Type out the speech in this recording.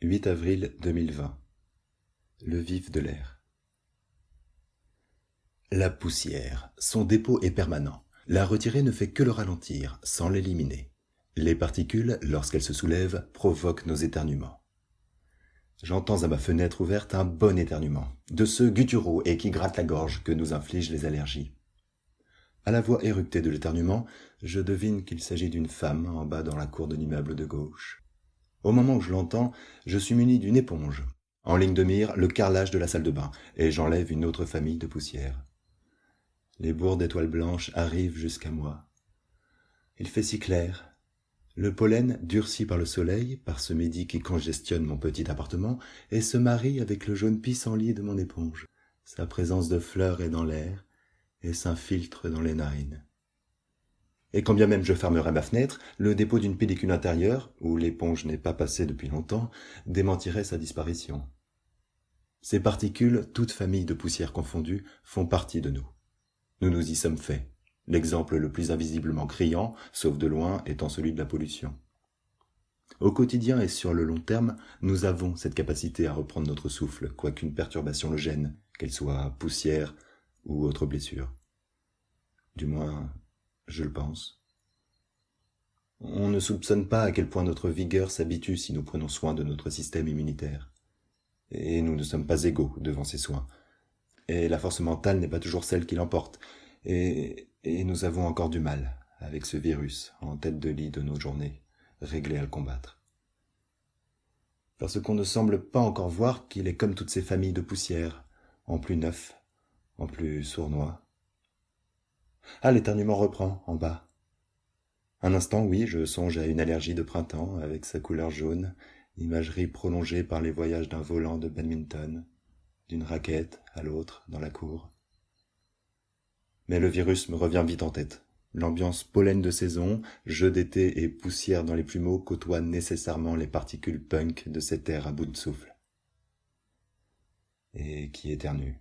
8 avril 2020. Le vif de l'air. La poussière, son dépôt est permanent. La retirer ne fait que le ralentir, sans l'éliminer. Les particules, lorsqu'elles se soulèvent, provoquent nos éternuements. J'entends à ma fenêtre ouverte un bon éternuement, de ceux gutturaux et qui grattent la gorge que nous infligent les allergies. À la voix éructée de l'éternuement, je devine qu'il s'agit d'une femme en bas dans la cour de l'immeuble de gauche. Au moment où je l'entends, je suis muni d'une éponge. En ligne de mire, le carrelage de la salle de bain, et j'enlève une autre famille de poussière. Les bourres d'étoiles blanches arrivent jusqu'à moi. Il fait si clair. Le pollen, durci par le soleil, par ce midi qui congestionne mon petit appartement, et se marie avec le jaune pissenlit de mon éponge. Sa présence de fleurs est dans l'air, et s'infiltre dans les narines. Et quand bien même je fermerais ma fenêtre, le dépôt d'une pellicule intérieure, où l'éponge n'est pas passée depuis longtemps, démentirait sa disparition. Ces particules, toutes familles de poussière confondues, font partie de nous. Nous nous y sommes faits. L'exemple le plus invisiblement criant, sauf de loin, étant celui de la pollution. Au quotidien et sur le long terme, nous avons cette capacité à reprendre notre souffle, quoiqu'une perturbation le gêne, qu'elle soit poussière ou autre blessure. Du moins, je le pense. On ne soupçonne pas à quel point notre vigueur s'habitue si nous prenons soin de notre système immunitaire. Et nous ne sommes pas égaux devant ces soins. Et la force mentale n'est pas toujours celle qui l'emporte. Et nous avons encore du mal avec ce virus en tête de lit de nos journées, réglé à le combattre. Parce qu'on ne semble pas encore voir qu'il est comme toutes ces familles de poussière, en plus neuf, en plus sournois. Ah, l'éternuement reprend, en bas. Un instant, oui, je songe à une allergie de printemps, avec sa couleur jaune, imagerie prolongée par les voyages d'un volant de badminton, d'une raquette à l'autre dans la cour. Mais le virus me revient vite en tête. L'ambiance pollen de saison, jeu d'été et poussière dans les plumeaux côtoient nécessairement les particules punk de cet air à bout de souffle. Et qui éternue.